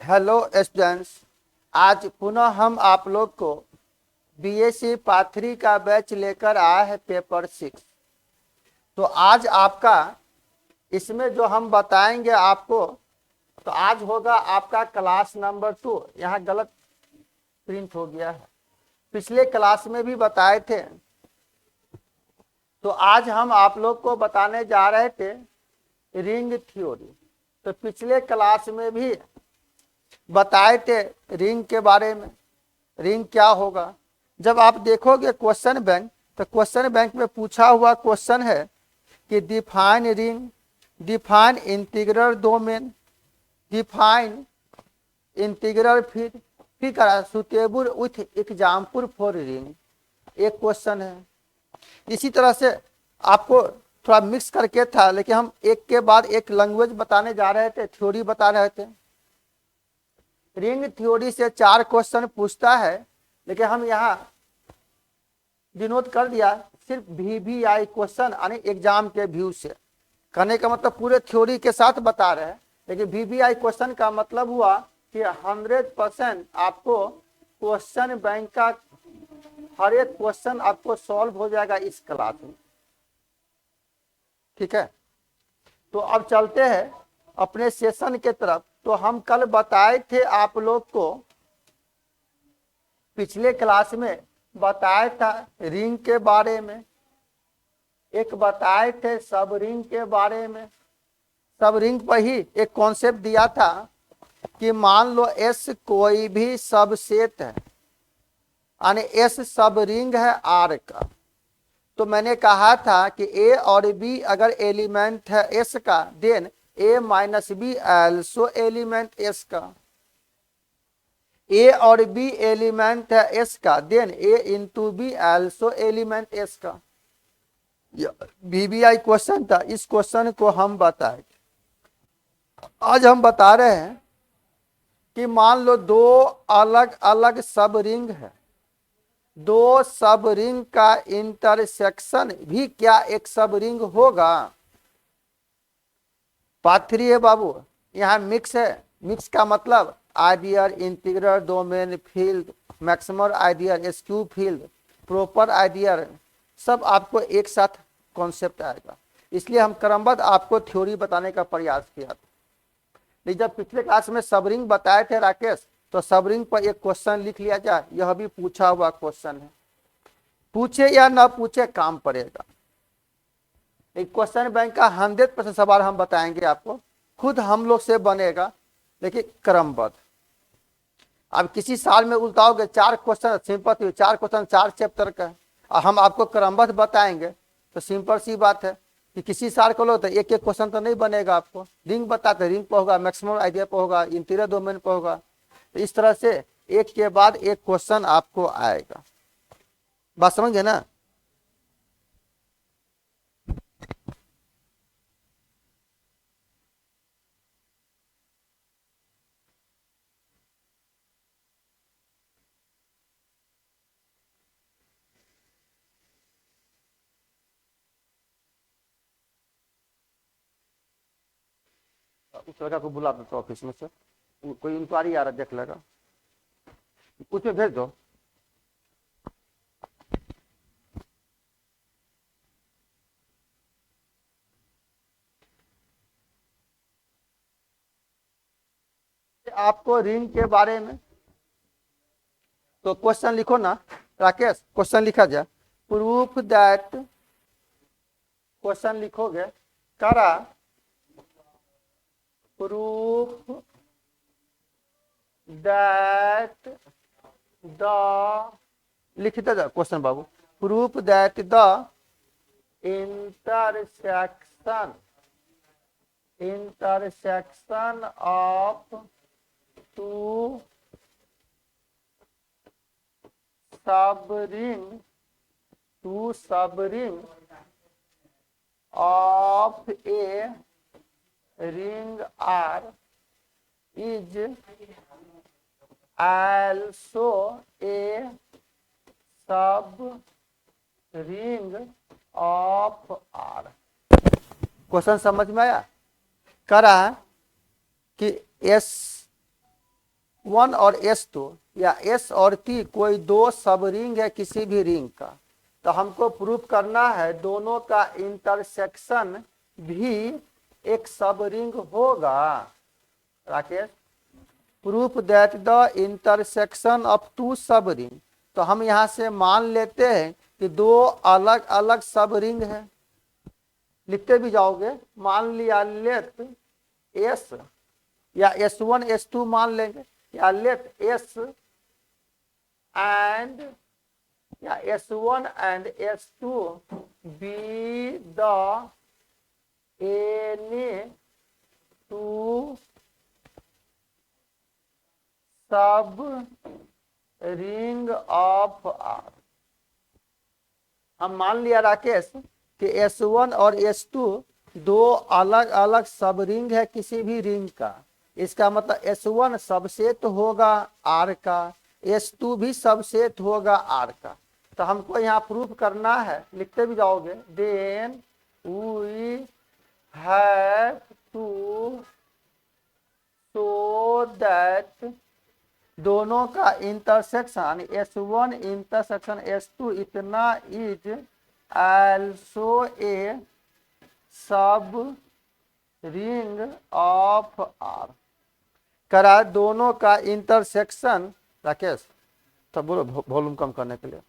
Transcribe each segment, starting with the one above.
Hello students. आज पुनः हम आप लोग को बीएससी पार्ट 3 का बैच लेकर आए हैं पेपर 6। तो आज आपका इसमें जो हम बताएंगे आपको, तो आज होगा आपका क्लास नंबर 2। यहाँ गलत प्रिंट हो गया है, पिछले क्लास में भी बताए थे। तो आज हम आप लोग को बताने जा रहे थे रिंग थ्योरी। तो पिछले क्लास में भी बताए थे रिंग के बारे में। रिंग क्या होगा, जब आप देखोगे क्वेश्चन बैंक, तो क्वेश्चन बैंक में पूछा हुआ क्वेश्चन है कि define ring, define integral domain, define integral figure suitable with example for ring, एक क्वेश्चन है। इसी तरह से आपको थोड़ा मिक्स करके था, लेकिन हम एक के बाद एक लैंग्वेज बताने जा रहे थे, थ्योरी बता रहे थे। रिंग थ्योरी से 4 क्वेश्चन पूछता है, लेकिन हम यहाँ डिनोट कर दिया सिर्फ VVI क्वेश्चन, यानी एग्जाम के व्यू से। कहने का मतलब पूरे थ्योरी के साथ बता रहे हैं, लेकिन VVI क्वेश्चन का मतलब हुआ कि 100% आपको क्वेश्चन बैंक का हर एक क्वेश्चन आपको सॉल्व हो जाएगा इस क्लास में। ठीक है, तो अब चलते हैं अपने सेशन के तरफ। तो हम कल बताए थे आप लोग को, पिछले क्लास में बताया था रिंग के बारे में, एक बताए थे सब रिंग के बारे में। सब रिंग पर ही एक कॉन्सेप्ट दिया था कि मान लो S कोई भी सबसेट है, यानी S सब रिंग है R का। तो मैंने कहा था कि A और B अगर एलिमेंट है S का, then A minus B also element S का। A और B एलिमेंट है S का, then A into B also element S का। VVI क्वेश्चन था, इस क्वेश्चन को हम बताए। आज हम बता रहे हैं कि मान लो 2 अलग अलग सब रिंग है, 2 सब रिंग का इंटरसेक्शन भी क्या एक सब रिंग होगा? पार्ट 3 है बाबू, यहाँ मिक्स है। मिक्स का मतलब ideal, integral, domain, field, maximum ideal, skew field, proper ideal, सब आपको एक साथ कॉन्सेप्ट आएगा। इसलिए हम क्रमबद्ध आपको थ्योरी बताने का प्रयास किया था। लेकिन जब पिछले क्लास में सबरिंग बताए थे राकेश, तो सबरिंग पर एक क्वेश्चन लिख लिया जाए, यह भी पूछा हुआ क्वेश्चन है। पूछे या ना पूछे काम पड़ेगा। एक क्वेश्चन बैंक का 100% सवाल हम बताएंगे आपको, खुद हम लोग से बनेगा, लेकिन क्रमबद्ध। अब किसी साल में उल्टाओगे 4 क्वेश्चन, सिंपल 4 क्वेश्चन 4 चैप्टर का, और हम आपको क्रमबद्ध बताएंगे, तो सिंपल सी बात है कि किसी साल को लो तो एक एक क्वेश्चन तो नहीं बनेगा। आपको रिंग बताते, रिंग पर होगा, मैक्सिमम आइडिया पर होगा, इंटीरियर डोमेन पर होगा। तो इस तरह से एक के बाद एक क्वेश्चन आपको आएगा। बात समझे ना? उस लड़का को बुला दो ऑफिस में से, कोई इंक्वायरी आ रहा देख लेगा, उसमें भेज दो। आपको रिंग के बारे में तो क्वेश्चन लिखो ना राकेश, क्वेश्चन लिखा जाए। प्रूफ दैट, क्वेश्चन लिखोगे करा, प्रूफ दैट द, लिखते जाओ क्वेश्चन बाबू। Proof that the intersection of two subring of a ring R is also a sub ring of R। Question समझ में आया? कह रहा है कि S S1 और S2 या S और T कोई दो सब रिंग है किसी भी रिंग का, तो हमको प्रूफ करना है दोनों का इंटरसेक्शन भी एक सब रिंग होगा। Rakesh, proof that the intersection of two subring, तो हम यहां से मान लेते हैं कि दो अलग अलग सब रिंग है। लिखते भी जाओगे, मान लिया लेट एस या S1 S2 मान लेंगे, या लेट एस एंड या S1 and S2 B the any to सब रिंग ऑफ आर। हम मान लिया राकेश कि S1 और S2 दो अलग अलग सब रिंग है किसी भी रिंग का। इसका मतलब S1 सबसेट होगा R का, S2 भी सबसेट होगा R का। तो हमको यहाँ प्रूफ करना है, लिखते भी जाओगे, then we have to show that दोनों का इंटरसेक्शन S1 इंटरसेक्शन S2 इतना इज also a सब रिंग ऑफ R। करा दोनों का इंटरसेक्शन, राकेश तो बोलो वॉल्यूम कम करने के लिए,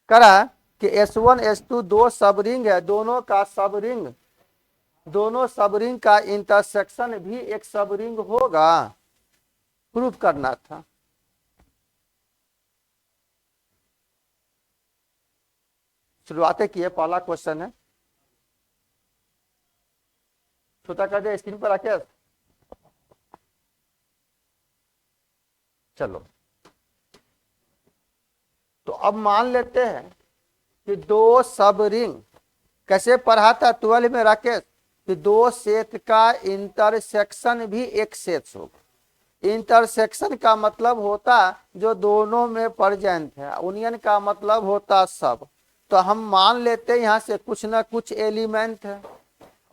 करा कि S1 S2 दो सब रिंग है, दोनों का सब रिंग, दोनों सब रिंग का इंटरसेक्शन भी एक सब रिंग होगा, प्रूफ करना था। शुरुआतें किए, पहला क्वेश्चन है, छोटा कर दे स्क्रीन पर राकेश। चलो, तो अब मान लेते हैं कि दो सब रिंग, कैसे पढ़ा था 12 में राकेश, कि दो सेट का इंटरसेक्शन भी एक सेट होगा। इंटरसेक्शन का मतलब होता जो दोनों में प्रेजेंट है, यूनियन का मतलब होता सब। तो हम मान लेते हैं यहां से कुछ ना कुछ एलिमेंट है,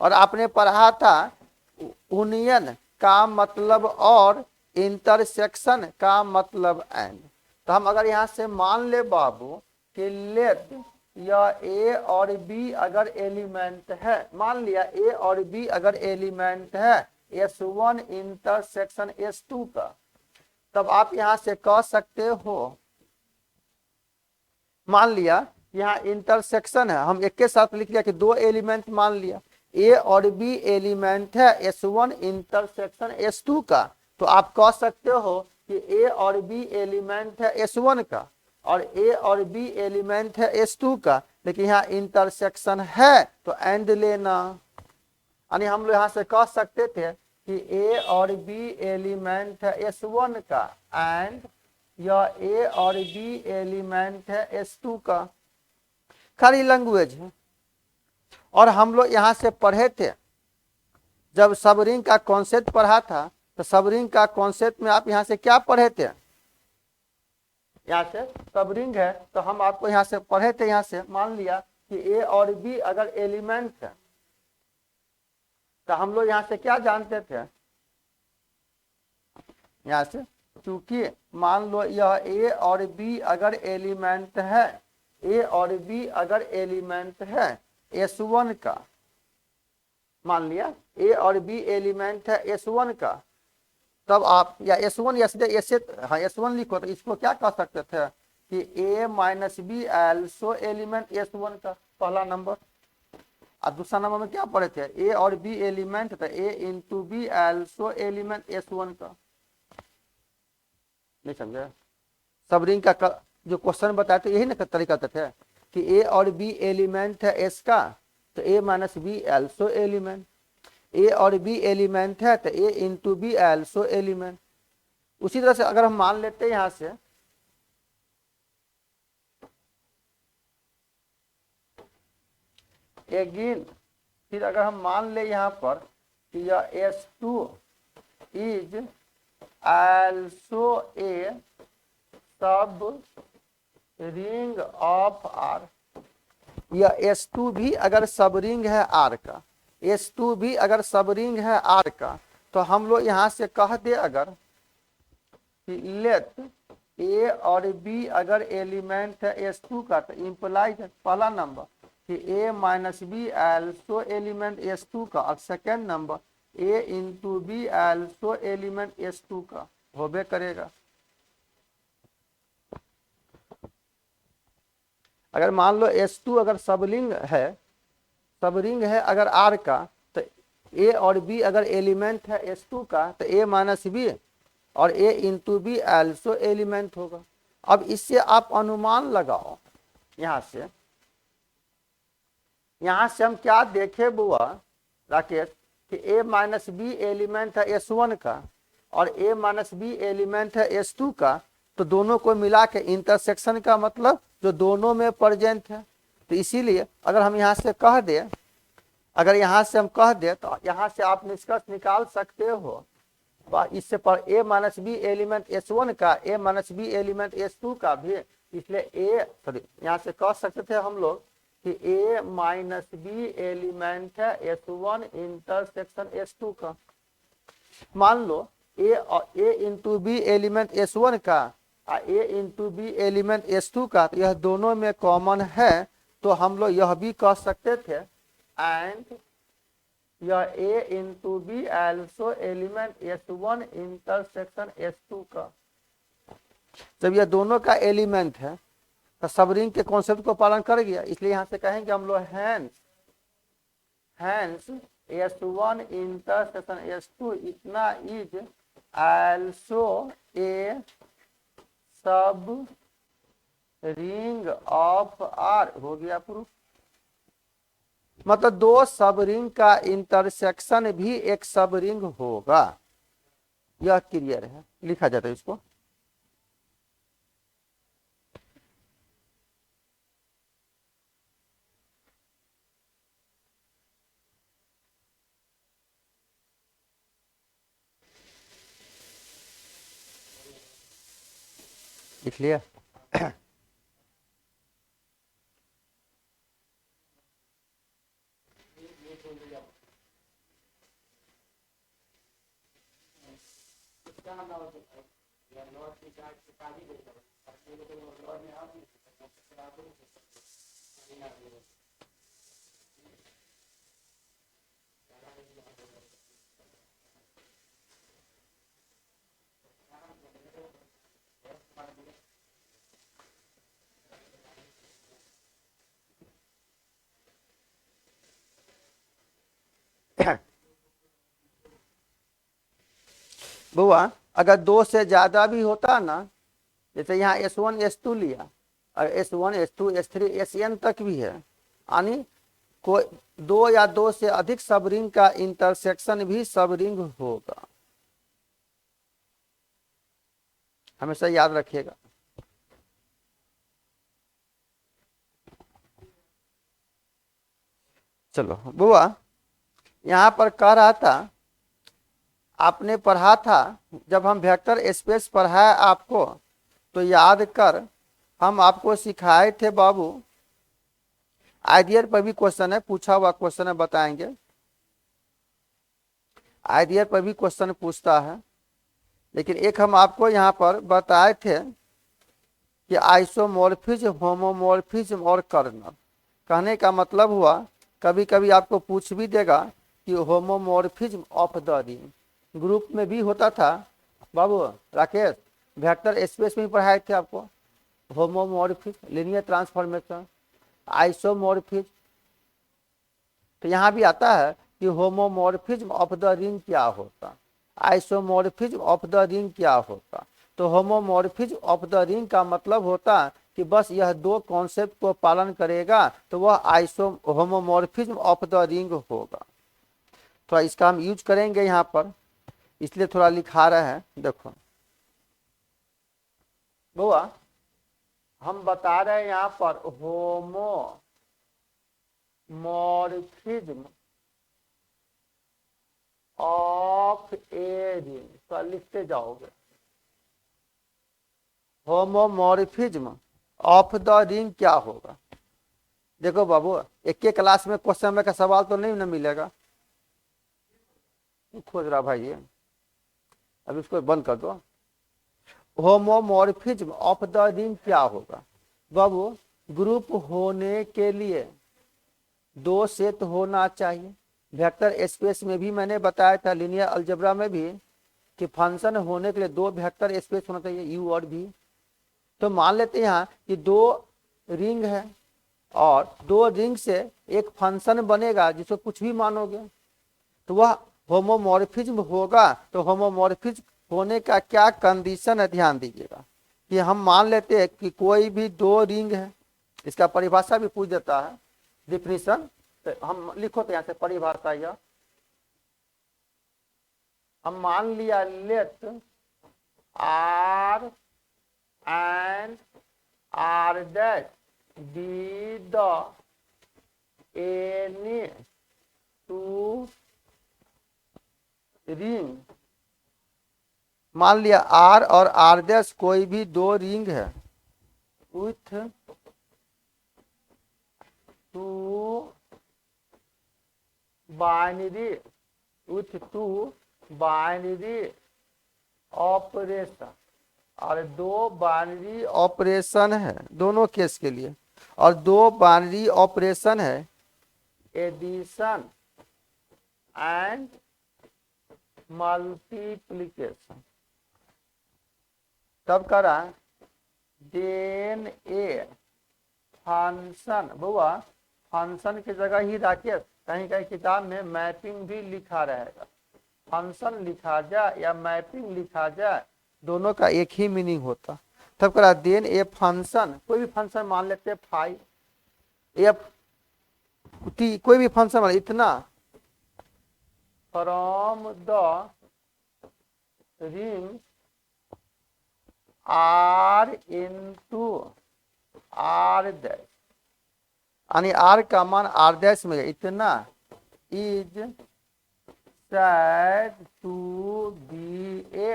और आपने पढ़ा था यूनियन का मतलब और इंटरसेक्शन का मतलब एंड। तो हम अगर यहां से मान ले बाबू कि लेट या ए और बी अगर एलिमेंट है, मान लिया ए और बी अगर एलिमेंट है S1 इंटरसेक्शन S2 का, तब आप यहां से कह सकते हो, मान लिया यहाँ इंटरसेक्शन है, हम एक के साथ लिख लिया कि दो एलिमेंट मान लिया, ए और बी एलिमेंट है S1 इंटरसेक्शन S2 का, तो आप कह सकते हो कि ए और बी एलिमेंट है S1 का और ए और बी एलिमेंट है S2 का, लेकिन यहाँ इंटरसेक्शन है तो एंड लेना। यानी हम लोग यहाँ से कह सकते थे कि ए और बी एलिमेंट है S1 का एंड या ए और बी एलिमेंट है S2 का। खाली लैंग्वेज है। और हम लोग यहां से पढ़े थे, जब सब रिंग का कॉन्सेप्ट पढ़ा था, तो सब रिंग का कॉन्सेप्ट में आप यहां से क्या पढ़े थे, यहां से सब रिंग है तो हम आपको यहां से पढ़े थे, यहां से मान लिया कि ए और बी अगर एलिमेंट है, तो हम लोग यहां से क्या जानते थे, यहां से चूंकि मान लो यह ए और बी अगर एलिमेंट है, ए और बी अगर एलिमेंट है S1 का, मान लिया ए और बी एलिमेंट है S1 का, तब आप या S1 या सीधे ऐसे, हाँ S1 लिखो, तो इसको क्या कह सकते थे कि A minus B also element S1 का, पहला नंबर। और दूसरा नंबर में क्या पढ़े थे, ए और बी एलिमेंट, तो A into B also element S1 का। नहीं समझे, सब रिंग का जो क्वेश्चन बताए थे यही ना तरीका थे कि ए और बी एलिमेंट है S का, तो A minus B also element, A और बी एलिमेंट है तो A into B also element. उसी तरह से अगर हम मान लेते हैं यहां से अगेन, फिर अगर हम मान ले यहां पर कि यह S2 is also A sub ring of R, यह S2 भी अगर सब रिंग है R का, S2 भी अगर सब रिंग है R का, तो हम लोग यहाँ से कह दे अगर कि लेट ए और बी अगर एलिमेंट है S2 का, तो इम्प्लाइज पहला नंबर कि A minus B also element S2 का, और second number A into B also element S2 का होबे करेगा। अगर मान लो S2 अगर सबरिंग है अगर R का, तो ए और बी अगर एलिमेंट है S2 का, तो ए माइनस बी और ए इंटू बी एल्सो एलिमेंट होगा। अब इससे आप अनुमान लगाओ, यहां से हम क्या देखे बुआ राकेश कि ए माइनस बी एलिमेंट है S1 का और ए माइनस बी एलिमेंट है S2 का, तो दोनों को मिला के इंटरसेक्शन का मतलब जो दोनों में प्रेजेंट है। तो इसीलिए अगर हम यहाँ से कह दे तो यहाँ से आप निष्कर्ष निकाल सकते हो इससे पर ए माइनस बी एलिमेंट S1 का, ए माइनस बी एलिमेंट S2 का भी, इसलिए यहाँ से कह सकते थे हम लोग कि ए माइनस बी एलिमेंट है S1 इंटरसेक्शन S2 का। मान लो ए इंटू बी एलिमेंट S1 का और ए इंटू बी एलिमेंट S2 का, तो यह दोनों में कॉमन है, तो हम लोग यह भी कह सकते थे एंड यह A into B also element S1 intersection S2 का। जब यह दोनों का एलिमेंट है तो सबरिंग के कॉन्सेप्ट को पालन कर गया, इसलिए यहां से कहेंगे हम लोग हैंस S1 इंटरसेक्शन S2 इतना is also A sub ring of R। हो गया प्रूफ। मतलब दो सब रिंग का इंटरसेक्शन भी एक सब रिंग होगा, यह क्लियर है, लिखा जाता है इसको। लिख लिया। बुआ अगर दो से ज्यादा भी होता ना, जैसे यहाँ S1 S2 लिया और S1 S2 S3 Sn तक भी है, यानी कोई दो या दो से अधिक सब रिंग का इंटरसेक्शन भी सब रिंग होगा, हमेशा याद रखिएगा। चलो बुआ, यहां पर कह रहा था, आपने पढ़ा था जब हम वेक्टर स्पेस पढ़ाया आपको, तो याद कर हम आपको सिखाए थे बाबू, आइडियर पर भी क्वेश्चन है, पूछा हुआ क्वेश्चन है, बताएंगे। आइडियर पर भी क्वेश्चन पूछता है, लेकिन एक हम आपको यहाँ पर बताए थे कि आइसोमॉर्फिज्म, होमोमॉर्फिज्म और कर्नल। कहने का मतलब हुआ कभी कभी आपको पूछ भी देगा कि homomorphism of the ring, group में भी होता था बाबू राकेश, वेक्टर स्पेस में पढ़ाए थे आपको, होमोमॉर्फिज्म, लीनियर ट्रांसफॉर्मेशन, आइसोमॉर्फिज्म। तो यहाँ भी आता है कि होमोमॉर्फिज्म ऑफ द रिंग क्या होता, आइसोमॉर्फिज्म ऑफ द रिंग क्या होता। तो होमोमॉर्फिज्म ऑफ द रिंग का मतलब होता कि बस यह दो कॉन्सेप्ट को पालन करेगा तो वह होमोमॉर्फिज्म ऑफ द रिंग होगा। थोड़ा इसका हम यूज करेंगे यहाँ पर, इसलिए थोड़ा लिखा रहे हैं। देखो बुआ, हम बता रहे हैं यहाँ पर होमोमॉर्फिज्म ऑफ ए रिंग, तो लिखते जाओगे होमोमॉर्फिज्म ऑफ द रिंग क्या होगा। देखो बाबू, एक के क्लास में क्वेश्चन का सवाल तो नहीं ना मिलेगा, खोज रहा भाई ये, अब इसको बंद कर दो। होमोमॉर्फिज्म ऑफ द रिंग क्या होगा बाबू? ग्रुप होने के लिए दो सेट होना चाहिए। वेक्टर स्पेस में भी मैंने बताया था, लीनियर अलजेब्रा में भी, कि फंक्शन होने के लिए दो वेक्टर स्पेस होना चाहिए, यू और भी। तो मान लेते हैं यहाँ कि दो रिंग है और दो रिंग से एक फंक्शन बनेगा जिसको कुछ भी मानोगे तो वह होमोमॉर्फिज्म होगा। तो होमोमॉर्फिज्म होने का क्या कंडीशन है, ध्यान दीजिएगा कि हम मान लेते हैं कि कोई भी दो रिंग है, इसका परिभाषा भी पूछ देता है, डिफिनीशन। तो हम लिखो तो यहाँ से परिभाषा, यह हम मान लिया let R and R dash be the any two ring. मान लिया आर और आर डैश कोई भी दो रिंग है with to binary, with to binary operation, और दो बाइनरी ऑपरेशन है दोनों केस के लिए, और दो बाइनरी ऑपरेशन है एडिशन एंड मल्टीप्लिकेशन। तब करा देन ए फंक्शन, बुआ फंक्शन की जगह ही राकेश कहीं कहीं किताब में मैपिंग भी लिखा रहेगा, फंक्शन लिखा जाए या मैपिंग लिखा जाए, दोनों का एक ही मीनिंग होता। तब करा देन ए फंक्शन, कोई भी फंक्शन मान लेते हैं फाइव एफ टी, कोई भी फंक्शन मान इतना, from the ring R into R dash, यानी आर का मान आर डैश में इतना, is said to be a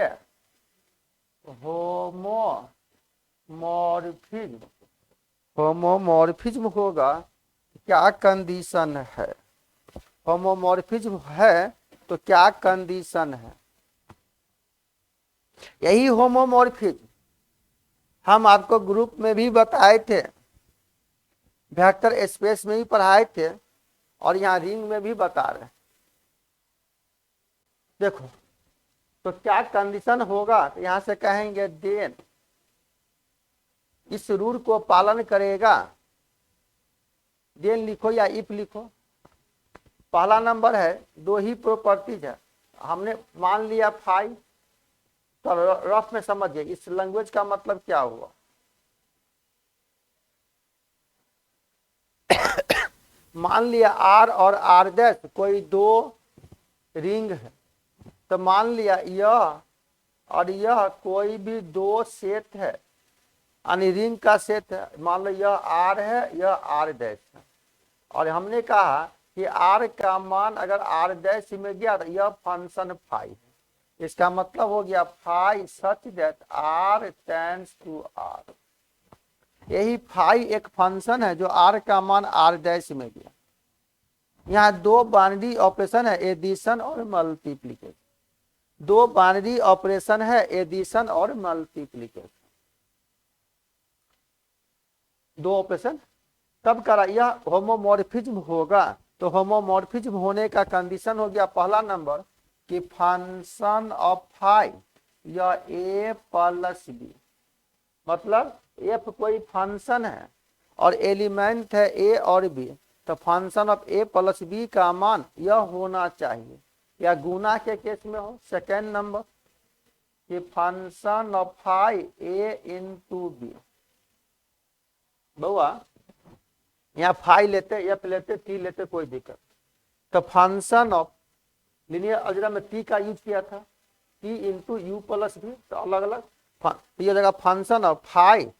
homomorphism. Homomorphism होगा, क्या कंडीशन है? होमोमॉर्फिज्म है तो क्या कंडीशन है? यही होमोमॉर्फिज्म हम आपको ग्रुप में भी बताए थे, वेक्टर स्पेस में भी पढ़ाए थे, और यहाँ रिंग में भी बता रहे हैं। देखो तो क्या कंडीशन होगा, तो यहां से कहेंगे देन इस रूल को पालन करेगा, देन लिखो या इफ लिखो। पहला नंबर है, दो ही प्रॉपर्टीज है, हमने मान लिया फाइव, तो रफ में समझिए इस लैंग्वेज का मतलब क्या हुआ। मान लिया आर और आर डैश कोई दो रिंग है, तो मान लिया यह और यह कोई भी दो सेट है, यानी रिंग का सेट है। मान लो यह आर है, यह आर डैश है, और हमने कहा कि आर का मान अगर आर डैश में गया तो यह फंक्शन फाई है। इसका मतलब हो गया phi such that R tends to R. यही फाई एक फंक्शन है जो आर का मान आर डैश में गया। यहाँ दो बाइनरी ऑपरेशन है, एडिशन और मल्टीप्लिकेशन। दो बाइनरी ऑपरेशन है, एडिशन और मल्टीप्लिकेशन, दो ऑपरेशन। तब करा यह होमोमॉर्फिज्म होगा। तो होमोमॉर्फिज्म होने का कंडीशन हो गया पहला नंबर कि फंक्शन ऑफ फाइव या ए प्लस बी, मतलब एफ कोई फंक्शन है और एलिमेंट है ए और बी, तो function of a plus b का मान यह होना चाहिए, या गुना के केस में हो सेकेंड नंबर कि function of five a into b. बउआ यहाँ फाइव लेते, एफ लेते, टी लेते, कोई दिक्कत। तो फंक्शन ऑफ लीनियर अलजेब्रा में टी का यूज किया था, T into u plus b, तो अलग अलग ये जगह फंक्शन ऑफ फाइव,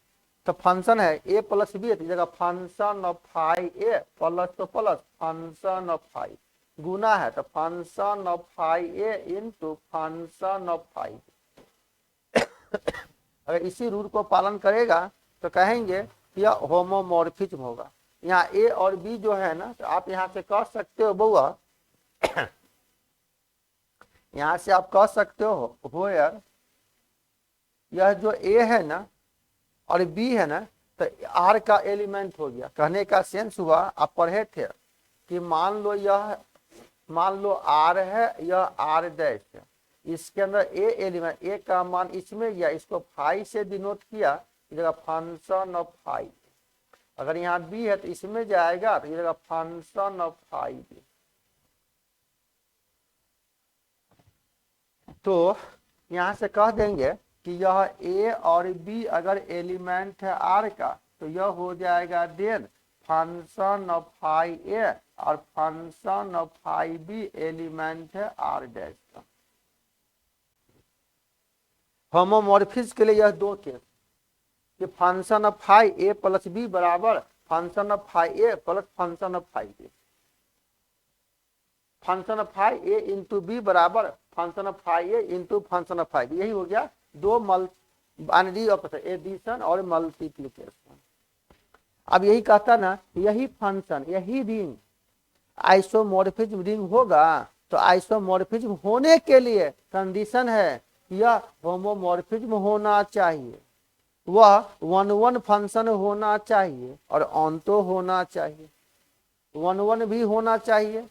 तो फंक्शन है ए प्लस बी, तो जगह function of five a plus तो प्लस फंक्शन ऑफ फाइव, गुना है तो function of five a into function of five. अगर इसी रूल को पालन करेगा तो कहेंगे कि यह होमोमॉर्फिज्म होगा। यहाँ ए और बी जो है ना, तो आप यहाँ से कह सकते हो बउआ यहां से आप कह सकते हो यार, यह जो ए है ना और बी है ना, तो आर का एलिमेंट हो गया। कहने का सेंस हुआ, आप पढ़े थे कि मान लो आर है, यह आर डैश है, इसके अंदर ए एलिमेंट, ए का मान इसमें गया, इसको फाई से डिनोट किया, इस जगह फंक्शन ऑफ फाई। अगर यहाँ बी है तो इसमें जाएगा, तो इस जगह फंक्शन ऑफ फाई बी। तो यहां से कह देंगे कि यह ए और बी अगर एलिमेंट है आर का, तो यह हो जाएगा then function of phi A और function of phi B element है आर डैश का। होमोमॉर्फिज्म के लिए यह दो केस, कि function of phi A plus B बराबर function of phi A plus function of phi B. Function of phi A into B बराबर function of phi A into function of phi B. यही हो गया दो binary operation, addition और multiplication. अब यही कहता ना, यही फंक्शन, यही रिंग आइसोमॉर्फिज्म रिंग होगा। तो आइसोमॉर्फिज्म होने के लिए कंडीशन है, यह होमोमॉर्फिज्म होना चाहिए, वह वन वन फंक्शन होना चाहिए और ऑन्टो होना चाहिए। वन वन भी होना चाहिए,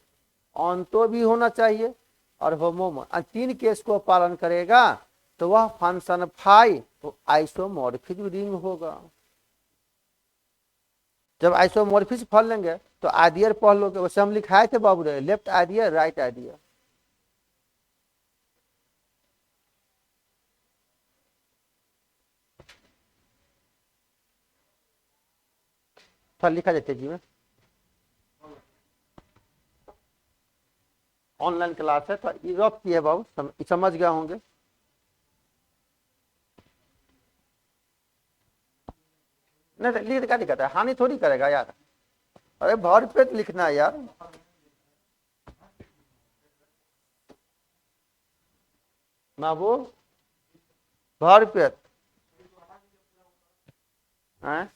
ऑन्टो भी होना चाहिए और होमो, तीन केस को पालन करेगा तो वह फंक्शन फाई तो आइसोमॉर्फिज्म रिंग होगा। जब आइसोमॉर्फिज्म पढ़ लेंगे तो आइडियल पढ़ लोगे, वैसे हम लिखाए थे बाबू रे, लेफ्ट आइडियल राइट आइडियल। लिखा जाते जी में, ऑनलाइन क्लास है तो रफ की है बाबू, समझ गए होंगे। नहीं लिख क्या दिक्कत है, हानि थोड़ी करेगा यार। अरे भर पेट लिखना है यार। बाबू भर पेट है।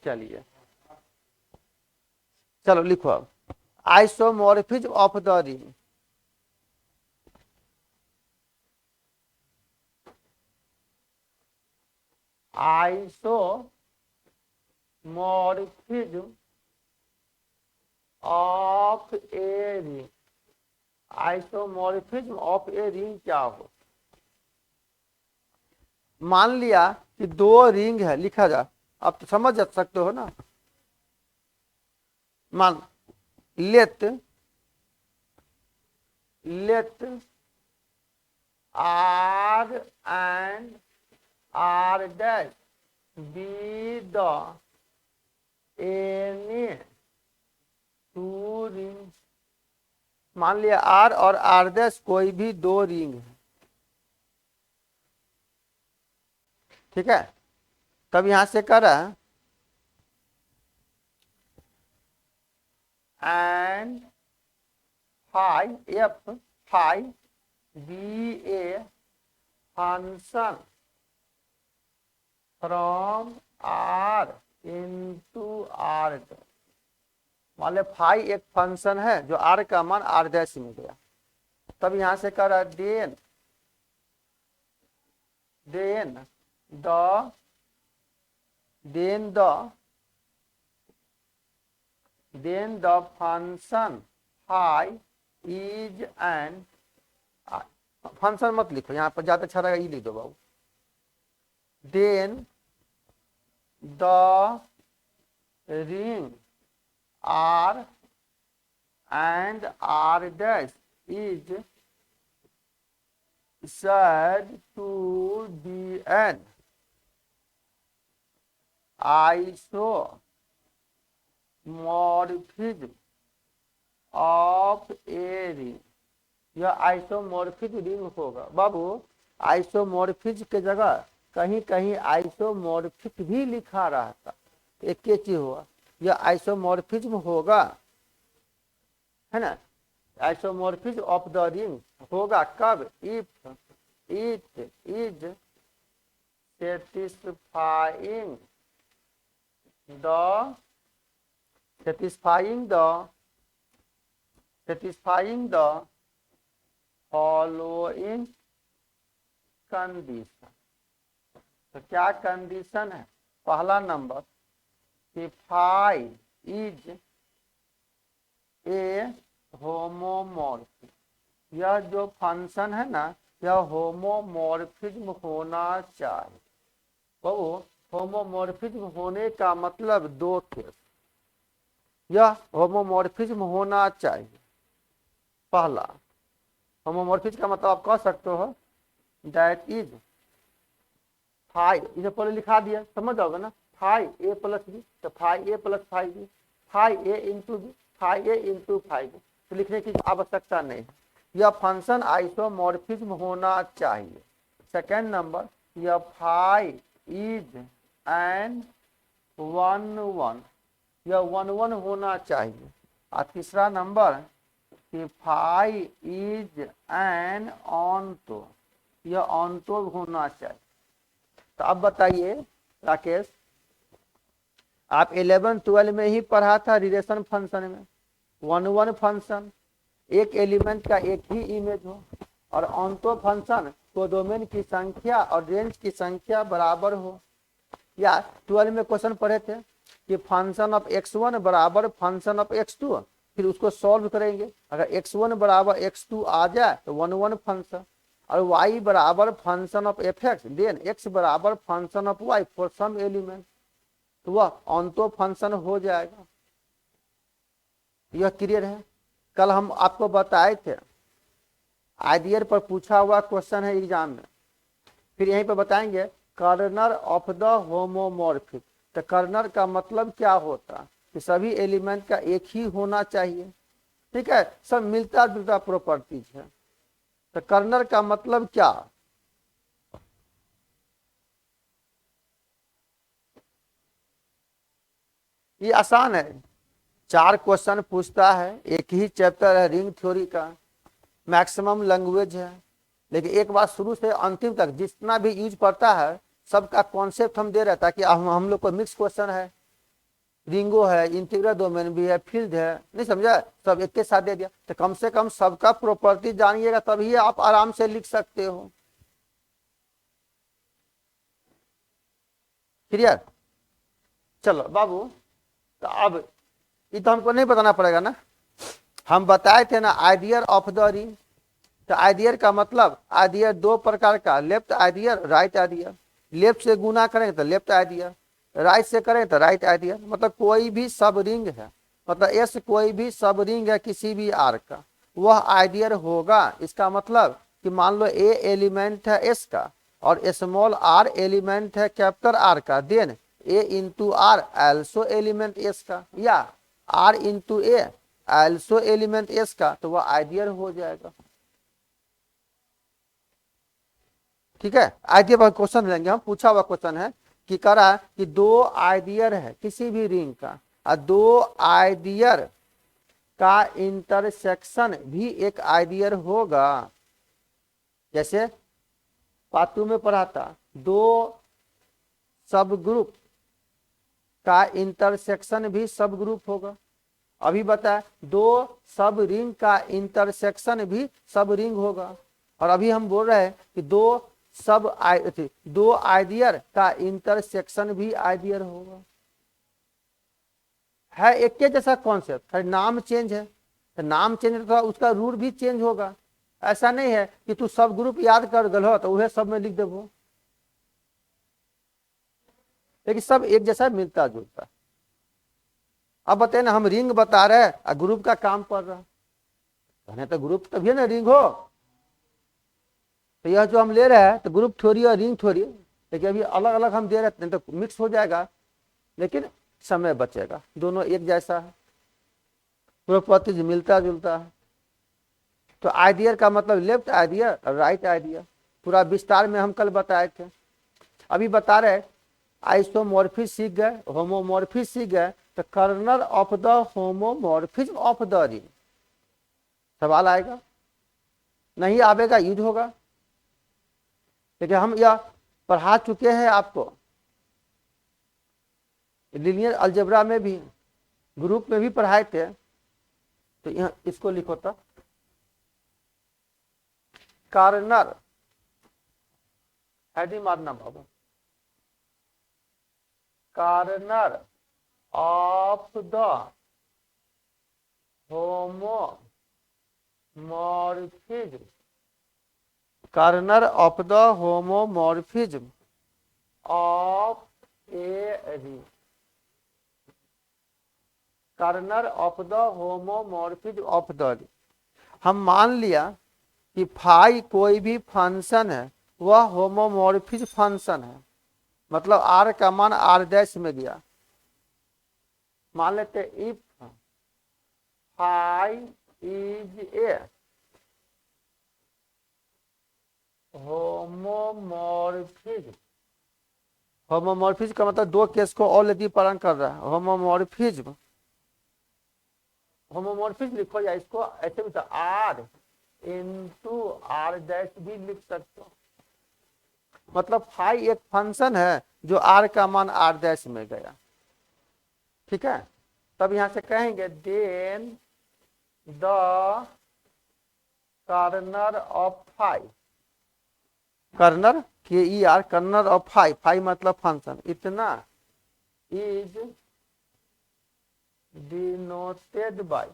चलिए चलो लिखो अब, isomorphism of the ring. Isomorphism of a ring. Isomorphism of a ring क्या हो? मान लिया कि दो रिंग है, लिखा जा, आप तो समझ सकते हो ना। मान let R and R dash be the any two ring. मान लिया आर और आर डैश कोई भी दो रिंग है, ठीक है। तब यहां से करा and phi f phi be a function from R into R. मान लो फाई एक फंक्शन है जो आर का मान आर डैश में गया। तब यहां से करा then the function phi is an, function मत लिखो यहाँ पर, ज्यादा अच्छा रहेगा, ये लिख दो बाबू। Then the ring R and R dash is said to be an isomorphism of a ring। यह आइसोमॉर्फिक रिंग होगा बाबू। आइसोमॉर्फिज्म के जगह कहीं कहीं आइसोमॉर्फिक भी लिखा रहता, एक ही चीज हुआ, यह आइसोमॉर्फिज्म होगा, है ना। आइसोमॉर्फिज्म ऑफ द रिंग होगा कब? If it is satisfying the satisfying the following condition. तो क्या कंडीशन है? पहला नंबर कि फाई इज ए होमोमॉर्फिक, यह जो फंक्शन है ना यह होमोमॉर्फिज्म होना चाहिए। तो होमोमॉर्फिज्म होने का मतलब दो थे, यह होमोमॉर्फिज्म होना चाहिए। पहला होमोमॉर्फिज्म का मतलब आप कह सकते हो दैट इज फाई, इसे पहले लिखा दिया समझ जाओगे ना, फाई ए प्लस बी, तो phi A plus phi B, phi A into B, phi A into phi B, तो लिखने की आवश्यकता नहीं है। यह फंक्शन आइसोमॉर्फिज्म होना चाहिए। सेकेंड नंबर, यह phi is an one one, यह वन वन होना चाहिए। और तीसरा नंबर कि फाई इज एन ऑन्टो, यह ऑन्टो होना चाहिए। तो अब बताइए राकेश, आप 11-12 में ही पढ़ा था रिलेशन फंक्शन में, वन वन फंक्शन, एक एलिमेंट का एक ही इमेज हो, और ऑन्टो फंक्शन को डोमेन की संख्या और रेंज की संख्या बराबर हो। या 12 में क्वेश्चन पढ़े थे कि फंक्शन ऑफ x1 बराबर फंक्शन ऑफ x2, फिर उसको सॉल्व करेंगे, अगर x1 बराबर x2 आ जाए तो वन वन फंक्शन, और y बराबर function of fx, then x बराबर function of y for some element, तो वह ऑन्टो फंक्शन हो जाएगा। यह क्लियर है? कल हम आपको बताए थे, आइडियर पर पूछा हुआ क्वेश्चन है एग्जाम में। फिर यहीं पर बताएंगे कर्नल ऑफ द होमोमॉर्फिक। तो कर्नल का मतलब क्या होता, कि सभी एलिमेंट का एक ही होना चाहिए, ठीक है, सब मिलता जुलता प्रॉपर्टीज है। तो कर्नल का मतलब क्या? ये आसान है, 4 क्वेश्चन पूछता है, एक ही चैप्टर है रिंग थ्योरी का, मैक्सिमम लैंग्वेज है, लेकिन एक बार शुरू से अंतिम तक जितना भी यूज पड़ता है सबका कॉन्सेप्ट हम दे रहे हैं, ताकि हम लोग को मिक्स क्वेश्चन है, रिंगो है, इंटीग्रल डोमेन भी है, फील्ड है, नहीं समझा, सब एक के साथ दे दिया। तो कम से कम सबका प्रॉपर्टी जानिएगा तभी आप आराम से लिख सकते हो। क्लियर? चलो बाबू, तो अब ये तो हमको नहीं बताना पड़ेगा ना, हम बताए थे ना आइडियर ऑफ द रिंग। तो आइडियर का मतलब, आइडियर दो प्रकार का, लेफ्ट आइडियर, राइट आइडियर। लेफ्ट से गुना करें तो लेफ्ट आइडियर, राइट से करें तो राइट आइडियर। मतलब कोई भी सब रिंग है, मतलब एस कोई भी सब रिंग है किसी भी आर का, वह आइडियर होगा। इसका मतलब कि मान लो ए एलिमेंट है एस का और स्मॉल आर एलिमेंट है कैपिटल आर का, then a into r also element S का, या आर इंटू ए एल्सो एलिमेंट एस का, तो वह आइडियर हो जाएगा। ठीक है, आइडियर पर क्वेश्चन लेंगे हम, पूछा हुआ क्वेश्चन है कि करा कि दो आइडियर है किसी भी रिंग का, और दो आइडियर का इंटरसेक्शन भी एक आइडियर होगा। जैसे पार्ट 2 में पढ़ा था, दो सब ग्रुप का इंटरसेक्शन भी सब ग्रुप होगा। अभी बताया दो सब रिंग का इंटरसेक्शन भी सब रिंग होगा। और अभी हम बोल रहे हैं कि दो आइडियर का इंटरसेक्शन भी आइडियर होगा। है एक के जैसा कॉन्सेप्ट, नाम चेंज है, तो नाम चेंज तो उसका रूल भी चेंज होगा। ऐसा नहीं है कि तू सब ग्रुप याद कर गल तो वह सब में लिख देबो, लेकिन सब एक जैसा मिलता जुलता। अब बताए ना, हम रिंग बता रहे हैं ग्रुप का काम कर रहा है, तो ग्रुप तभी ना रिंग हो। तो यह जो हम ले रहे हैं तो ग्रुप थ्योरी और रिंग थ्योरी, लेकिन अभी अलग अलग हम दे रहे हैं तो मिक्स हो जाएगा, लेकिन समय बचेगा, दोनों एक जैसा है, प्रॉपर्टीज मिलता जुलता है। तो आइडियर का मतलब लेफ्ट आइडियर और राइट आइडियर, पूरा विस्तार में हम कल बताए थे। अभी बता रहे आइसोमॉर्फिज्म सीख गए, होमोमॉर्फिज्म सीख गए, तो kernel of the homomorphism of the ring सवाल आएगा, नहीं आवेगा यूज होगा। लेकिन हम यह पढ़ा चुके हैं आपको, लीनियर अलजेब्रा में भी ग्रुप में भी पढ़ाए थे। तो यहाँ इसको लिखो तो कार्नर, हेडिंग मारना बाबू, kernel of the homomorphism, kernel of the homomorphism of a ring, kernel of the homomorphism of the ring. हम मान लिया कि फाई कोई भी फंक्शन है वह होमोमॉर्फिज्म फंक्शन है, मतलब आर का मान आर डैश में गया। मान लेते if phi is a homomorphism, homomorphism का मतलब दो केस को ऑलरेडी पालन कर रहा है। होमोमॉर्फिज्म, होमोमॉर्फिज्म लिखो या इसको ऐसे भी आर इंटू आर डैश भी लिख सकते हो, मतलब फाई एक फंक्शन है जो आर का मान आर डैश में गया। ठीक है, तब यहां से कहेंगे then the kernel of phi, kernel के E R, kernel of phi, phi मतलब फंक्शन, इतना इज डिनोटेड बाय,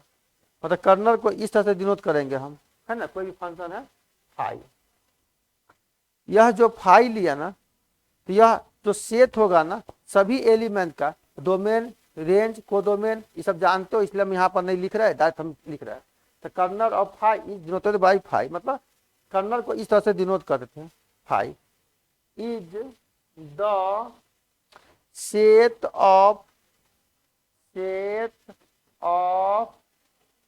मतलब कर्नल को इस तरह से डिनोट करेंगे हम, है ना, कोई भी फंक्शन है फाई। यह जो फाई लिया ना, तो यह जो सेट होगा ना सभी एलिमेंट का, डोमेन, रेंज, कोडोमेन, ये सब जानते हो, इसलिए हम यहाँ पर नहीं लिख रहे हैं, डायरेक्ट हम लिख रहे हैं। तो kernel of phi is denoted by phi, मतलब कर्नल को इस तरह से डिनोट कर देते हैं, phi is the set of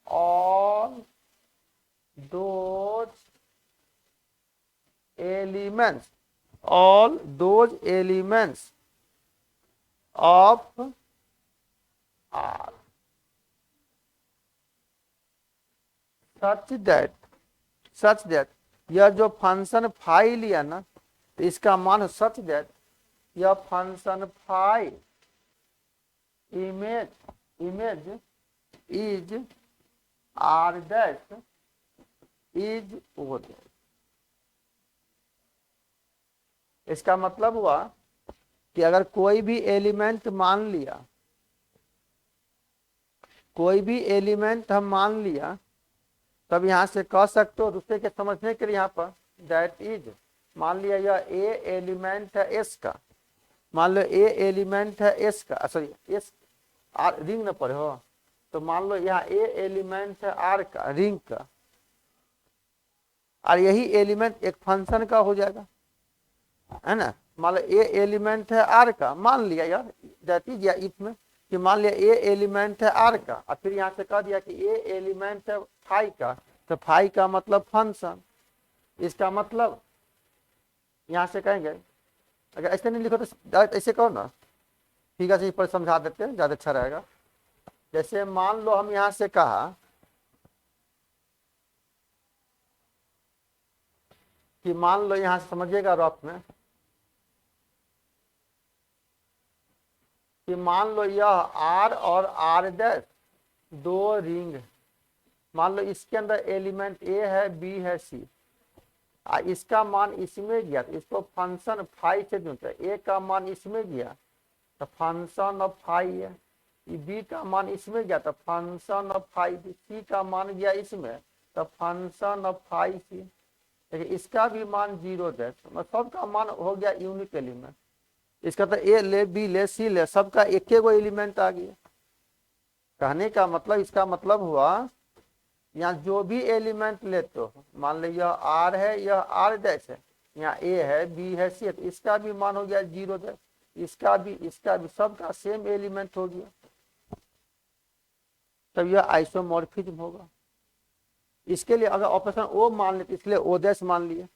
all those elements, all those elements of R such that यह जो फंक्शन फाई लिया ना, तो इसका मान सच दैट यह function phi image is R dash is O dash. इसका मतलब हुआ कि अगर कोई भी एलिमेंट मान लिया, कोई भी एलिमेंट हम मान लिया, तब यहां से कह सकते हो दूसरे के समझने के लिए, यहाँ पर दैट इज, मान लिया यह ए एलिमेंट है एस का, मान लो ए एलिमेंट है एस का, सॉरी एस आर रिंग न पढ़े हो, तो मान लो यहाँ ए एलिमेंट है आर का, रिंग का, और यही एलिमेंट एक फंक्शन का हो जाएगा, है ना। मान लो ए एलिमेंट है आर का, मान लिया यार दैट इज या इफ में कि मान लिया ए एलिमेंट है आर का, और फिर यहाँ से कह दिया कि ए एलिमेंट है फाई का, तो फाई का मतलब फंक्शन। इसका मतलब यहाँ से कहेंगे, अगर ऐसे नहीं लिखो तो ऐसे कहो ना, ठीक है, पर समझा देते हैं, ज्यादा अच्छा रहेगा। जैसे मान लो हम यहां से कहा कि मान लो यहां से समझिएगा रफ में, कि मान लो यह आर और आर डैश दो रिंग, मान लो इसके अंदर एलिमेंट ए है, बी है, सी, इसका मान इसमें गया तो इसको फंक्शन फाई से जोड़ते हैं, ए का मान इसमें गया तो फंक्शन ऑफ फाई है, बी का मान इसमें गया तो फंक्शन ऑफ फाई, सी का मान गया इसमें तो फंक्शन ऑफ फाई सी, लेकिन इसका भी मान 0 डैश, सबका मान हो गया यूनिक एलिमेंट। इसका तो ए ले, बी ले, सी ले, सबका एक एक एलिमेंट आ गया। कहने का मतलब, इसका मतलब हुआ यहाँ जो भी एलिमेंट लेते हो, मान लो यह आर है, यह आर डैश है, यहाँ ए है, बी है, सी है, तो इसका भी मान हो गया 0 डैश, इसका भी सबका सेम एलिमेंट हो गया, तब यह आइसोमॉर्फिज्म होगा। इसके लिए अगर ऑपरेशन ओ मान लेते, इसलिए ओ डैश मान लिए,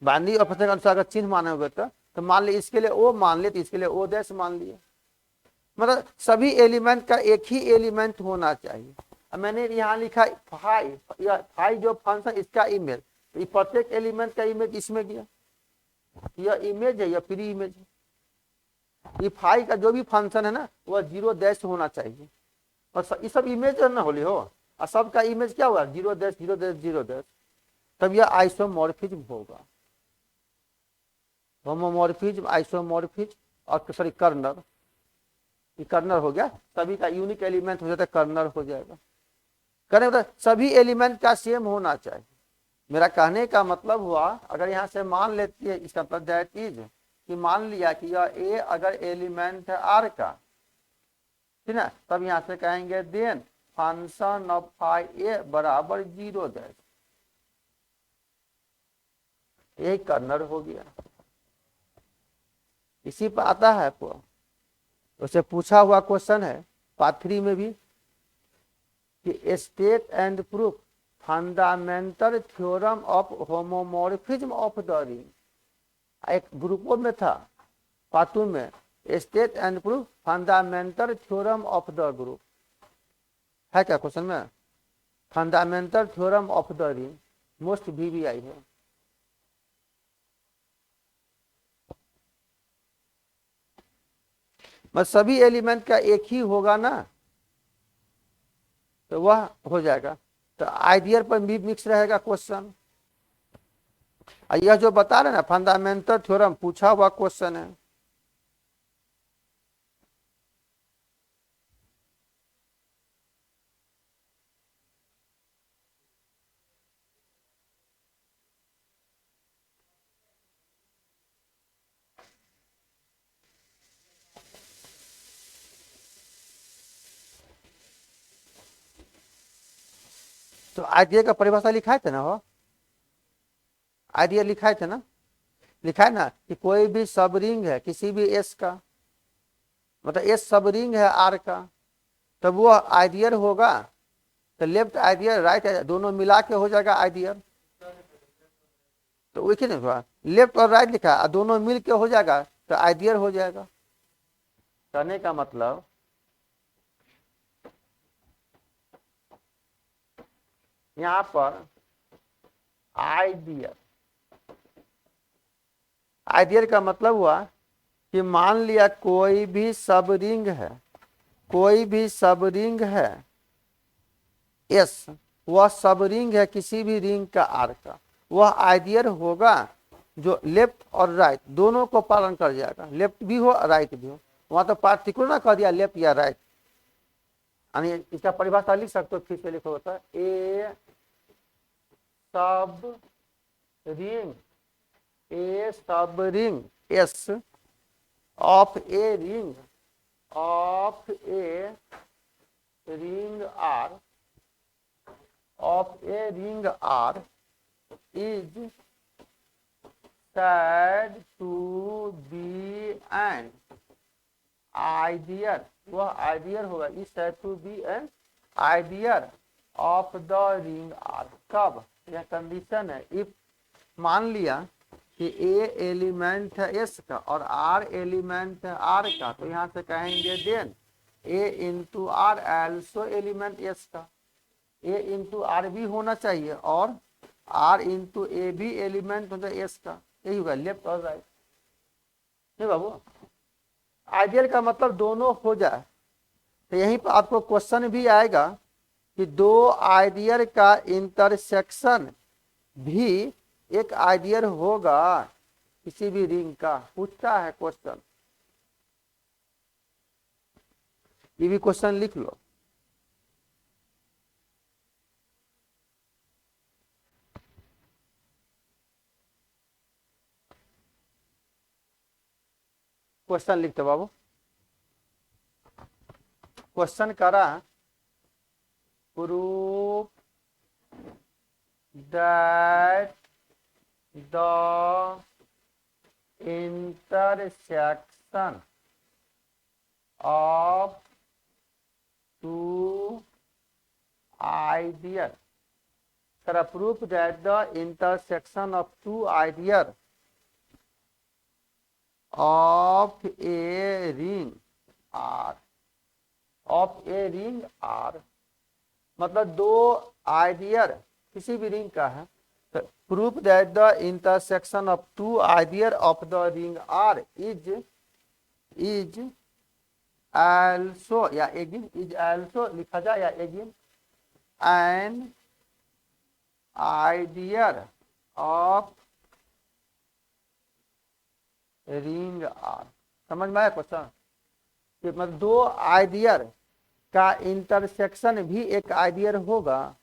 बाइनरी ऑपरेशन के अनुसार अगर चिन्ह माने हुए तो मान लिया, इसके लिए ओ मान लिए तो इसके लिए ओ डैश मान लिए, मतलब सभी एलिमेंट का एक ही एलिमेंट होना चाहिए। अब मैंने यहाँ लिखा फाई, फाई जो फंक्शन इसका इमेज, तो प्रत्येक एलिमेंट का इमेज इसमें गया, यह इमेज है, यह प्री इमेज है। इफ आई का जो भी फंक्शन है ना वह 0 डैश होना चाहिए। और ये सब इमेज ना होली हो, और सबका इमेज क्या हुआ 0 डैश 0 डैश 0 डैश, तब यह आइसोमॉर्फिज्म होगा। होमोमॉर्फिज्म, आइसोमॉर्फिज्म और सॉरी कर्नल, कर्नल हो गया। सभी का यूनिक एलिमेंट हो जाता है, कर्नल हो जाएगा। कहने मतलब सभी एलिमेंट का सेम होना चाहिए। मेरा कहने का मतलब हुआ, अगर यहाँ से मान लेती है इसका मतलब दैट इज कि मान लिया कि यह ए अगर एलिमेंट है आर का, ठीक है, तब यहाँ से कहेंगे देन फंक्शन ऑफ फाई ए बराबर 0 डैश, यही कर्नल हो गया। इसी पर आता है उससे पूछा हुआ क्वेश्चन है पार्ट 3 में भी कि state and proof fundamental theorem of homomorphism of the ring. एक ग्रुपों में था पार्ट 2 में state and proof fundamental theorem of the group, है क्या क्वेश्चन में? Fundamental theorem of the ring most VBI है। मतलब सभी एलिमेंट का एक ही होगा ना, तो वह हो जाएगा। तो आइडियल पर भी मिक्स रहेगा क्वेश्चन। यह जो बता रहे ना फंडामेंटल थ्योरम पूछा हुआ क्वेश्चन है। तो आइडियल का परिभाषा लिखा थे ना, हो आइडियल लिखा थे ना, लिखा है ना कि कोई भी सब रिंग है किसी भी एस का, मतलब एस सब रिंग है आर का, तब वो आइडियल होगा। तो लेफ्ट आइडियल राइट दोनों मिला के हो जाएगा आइडियल। तो वही नहीं हुआ, लेफ्ट और राइट लिखा दोनों मिल के हो जाएगा तो आइडियल हो जाएगा। कहने का मतलब यहां पर आइडियल, आइडियल का मतलब हुआ कि मान लिया कोई भी सब रिंग है, कोई भी सब रिंग है एस, वह सब रिंग है किसी भी रिंग का आर का, वह आइडियल होगा जो लेफ्ट और राइट दोनों को पालन कर जाएगा, लेफ्ट भी हो राइट भी हो। वहां तो पार्टिकुलर ना कह दिया लेफ्ट या राइट, यानी इसका परिभाषा लिख सकते हो, फिर से लिखो होता है ए sub ring, a sub ring S of a ring, of a ring R, of a ring R is said to be an ideal, वह आइडियल होगा, is said to be an ideal of the ring R। कब? यह condition है if मान लिया कि ए element है S का और आर एलिमेंट है आर का, तो यहां से कहेंगे then a into r also element S का, ए इंटू आर भी होना चाहिए और आर इंटू ए भी एलिमेंट होता है एस का, यही होगा लेफ्ट और राइट। नहीं बाबू, आइडियल का मतलब दोनों हो जाए। तो यहीं पर आपको क्वेश्चन भी आएगा कि दो आइडियल का इंटरसेक्शन भी एक आइडियल होगा किसी भी रिंग का, पूछता है क्वेश्चन। ये भी क्वेश्चन लिख लो। क्वेश्चन लिखते बाबू, क्वेश्चन करा proof that the intersection of two ideal, करा proof that the intersection of two ideal of a ring R, of a ring R, मतलब दो आइडियल किसी भी रिंग का है, तो prove that the intersection of two ideas of the ring R is also या again is also लिखा जाए या again an idea of ring R। समझ में आया क्वेश्चन कि मतलब दो आइडियर का इंटरसेक्शन भी एक आइडियर होगा।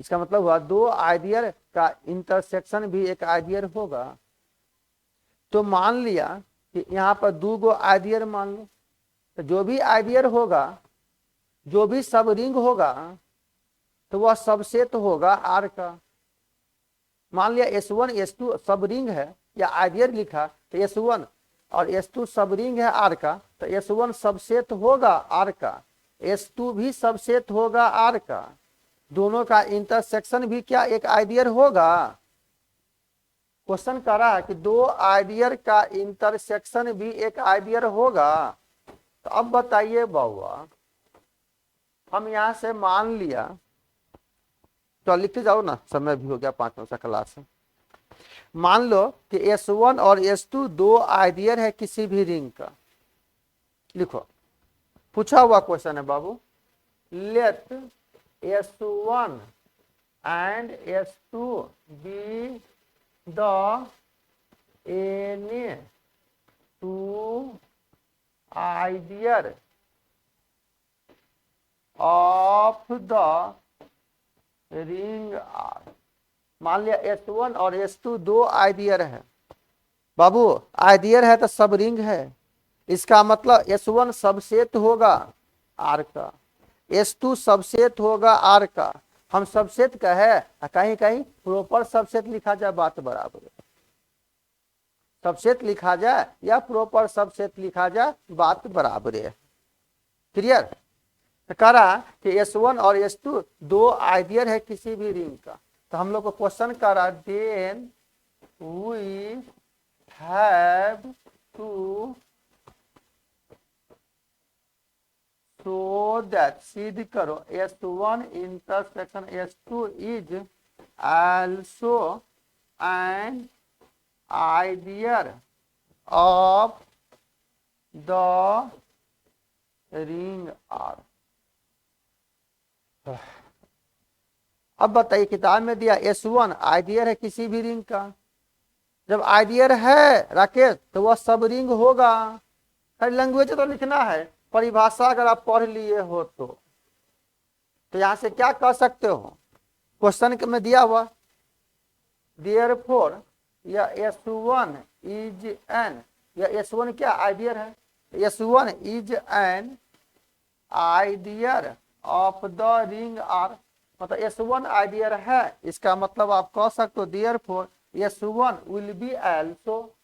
इसका मतलब हुआ दो आइडियर का इंटरसेक्शन भी एक आइडियर होगा। तो मान लिया कि यहाँ पर दो गो आइडियर मान लो, तो जो भी आइडियर होगा, जो भी सब रिंग होगा, तो वह सबसेट होगा आर का। मान लिया S1 S2 सब रिंग है या आइडियर लिखा, तो S1 और S2 सब रिंग है आर का, तो S1 सबसेट होगा आर का, S2 भी सबसेट होगा आर का। दोनों का इंटरसेक्शन भी क्या एक आइडियर होगा। क्वेश्चन कर रहा है कि दो आइडियर का इंटरसेक्शन भी एक आइडियर होगा। तो अब बताइए बउआ, हम यहां से मान लिया, तो लिखते जाओ ना, समय भी हो गया 5 मिनट का क्लास है। मान लो कि S1 और S2 दो आइडियर है किसी भी रिंग का। लिखो, पूछा हुआ क्वेश्चन है बाबू। Let S1 and S2 be the any two idea of the ring R. मान लिया S1 और S2 दो आइडियर है बाबू। आइडियर है तो सब रिंग है, इसका मतलब S1 सबसेट होगा आर का, S2 सबसेट होगा आर का। हम सबसेट का है, कहीं कहीं प्रॉपर सबसेट लिखा जाए, बात बराबर है। सबसेट लिखा जाए या प्रॉपर सबसेट लिखा जाए, बात बराबर है। क्लियर। कह रहा कि S1 और S2 दो आइडियर है किसी भी रिंग का। तो हम लोग को क्वेश्चन कर रहा, then we have to show that, सिद्ध करो, S1 intersection S2 is also an ideal of the ring R. अब बताइए, किताब में दिया S1 आइडियर है किसी भी रिंग का। जब आइडियर है राकेश, तो वह सब रिंग होगा। लैंग्वेज तो लिखना है, परिभाषा अगर आप पढ़ लिए हो तो यहां से क्या कह सकते हो, क्वेश्चन में दिया हुआ, देयरफॉर या S1 इज एन, या S1 क्या आइडियर है, S1 is an ideal of the ring R. मतलब S1 आइडियर है, इसका मतलब आप कह सकते हो therefore S1 will be also,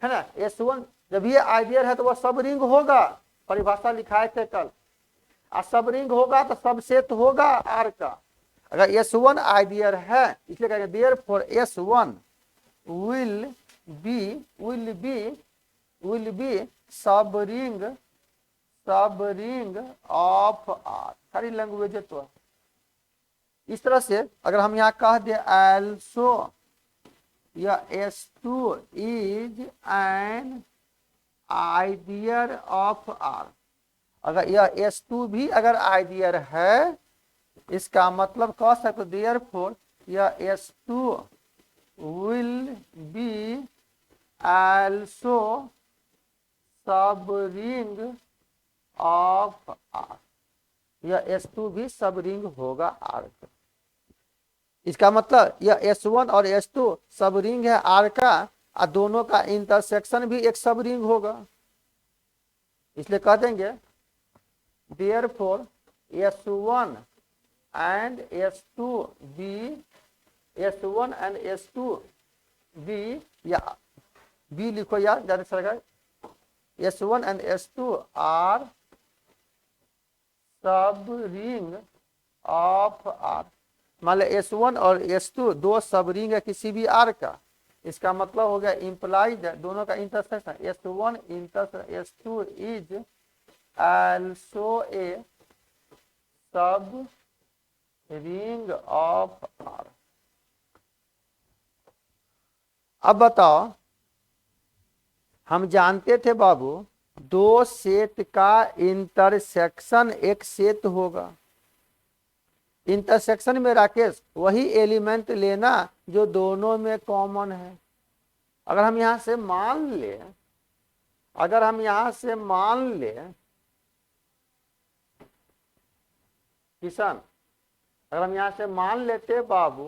है ना। S1 जब ये आइडियर है तो वह सब रिंग होगा, परिभाषा लिखाए थे कल। और सब रिंग होगा तो सबसेट होगा आर का। अगर S1 आइडियर है, इसलिए कहेंगे देयरफॉर S1 विल बी सब रिंग ऑफ आर। सारी लैंग्वेज तो इस तरह से अगर हम यहाँ कह दे आल्सो या S2 is an ideal of R, अगर यह S2 भी अगर आइडियर है, इसका मतलब कह सकते देयरफॉर यह S2 विल बी आल्सो सब रिंग ऑफ आर, यह S2 भी सब रिंग होगा आर का। इसका मतलब यह S1 और S2 सब रिंग है आर का, और दोनों का इंटरसेक्शन भी एक सब रिंग होगा। इसलिए कह देंगे therefore S1 and S2 be, या बी लिखो यार ज्यादा अच्छा लगा, S1 and S2 are sub ring of R. मान लो S1 और S2 दो सब रिंग है किसी भी आर का, इसका मतलब हो गया इंप्लाइज दोनों का intersection S1 intersection S2 is also a sub ring of are. अब बताओ, हम जानते थे बाबू दो सेट का इंटरसेक्शन एक सेट होगा। इंटरसेक्शन में राकेश वही एलिमेंट लेना जो दोनों में कॉमन है। अगर हम यहां से मान ले, अगर हम यहां से मान ले किशन, अगर हम यहां से मान लेते बाबू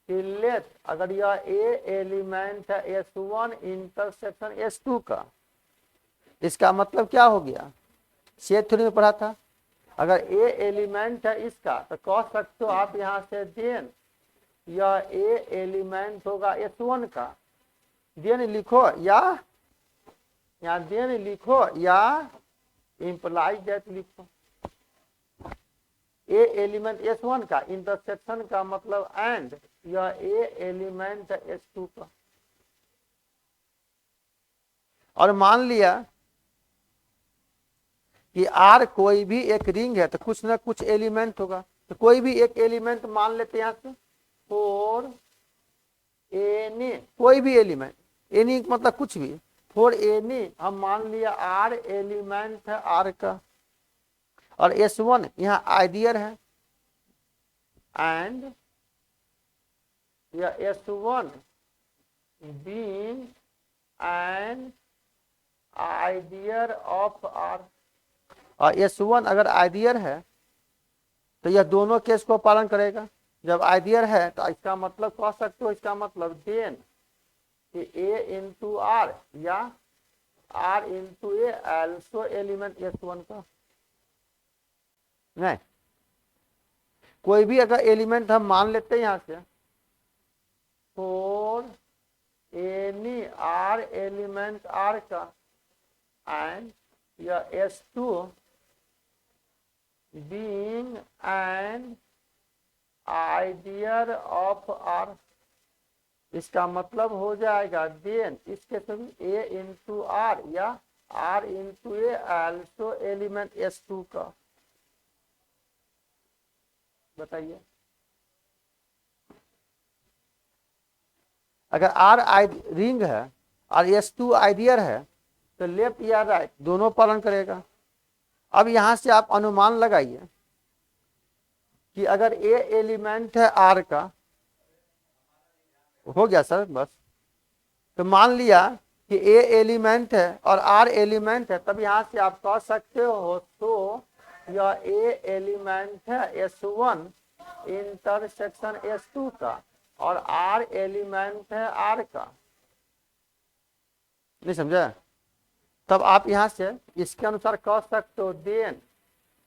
कि लेट, अगर यह ए एलिमेंट है S1 इंटरसेक्शन S2 का, इसका मतलब क्या हो गया, सेट थ्योरी में पढ़ा था, अगर ए एलिमेंट है इसका तो कह सकते हो आप यहां से देन यह ए एलिमेंट होगा S1 का, देन लिखो या यहाँ देन लिखो या इंप्लाइज दैट लिखो। ए एलिमेंट S1 का इंटरसेक्शन का मतलब एंड यह ए एलिमेंट S2 का। और मान लिया कि R कोई भी एक रिंग है तो कुछ ना कुछ एलिमेंट होगा, तो कोई भी एक एलिमेंट मान लेते हैं यहां से, फॉर एनी कोई भी एलिमेंट, एनी मतलब कुछ भी, फॉर एनी हम मान लिया R एलिमेंट है R का, और S1 यहाँ आइडियल है, एंड यह S1 being an ideal of R, और S1 अगर आइडियल है तो यह दोनों केस को पालन करेगा। जब आइडियल है तो इसका मतलब कह सकते हो, इसका मतलब देन कि A इंटू आर या R इंटू ए एल्सो एलिमेंट S1 का। नहीं, कोई भी अगर एलिमेंट हम मान लेते हैं यहां से, for any R element R का, एंड यह S2 being an ideal of R, इसका मतलब हो जाएगा देन इसके सभी A इंटू आर या R इंटू ए एल्सो एलिमेंट S2 का। बताइए, अगर R रिंग है और S2 आइडियल है तो लेफ्ट या राइट दोनों पालन करेगा। अब यहां से आप अनुमान लगाइए कि अगर A एलिमेंट है R का, हो गया सर बस, तो मान लिया कि A एलिमेंट है और R एलिमेंट है, तब यहां से आप कह सकते हो तो यह A एलिमेंट है S1 इंटरसेक्शन S2 का, और R एलिमेंट है R का। नहीं समझा? तब आप यहां से इसके अनुसार कह सकते हो देन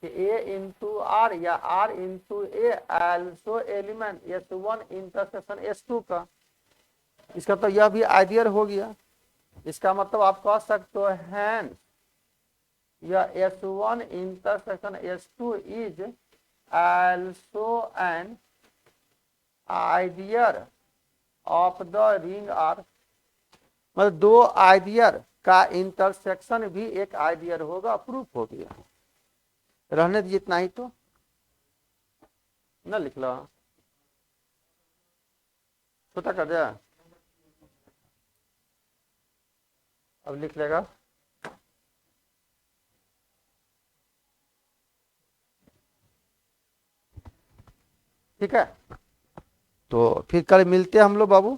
कि A इंटू आर या R इंटू ए also element S1 intersection S2 का। इसका तो यह भी आइडियल हो गया। इसका मतलब आप कह सकते हो हैंस यह S1 intersection S2 is also an ideal of the ring R, मतलब दो आइडियल का इंटरसेक्शन भी एक आइडियल होगा। प्रूफ हो गया। रहने दीजिए इतना ही, तो न लिख लो, छोटा कर दिया, अब लिख लेगा। ठीक है, तो फिर कल मिलते हैं हम लोग बाबू।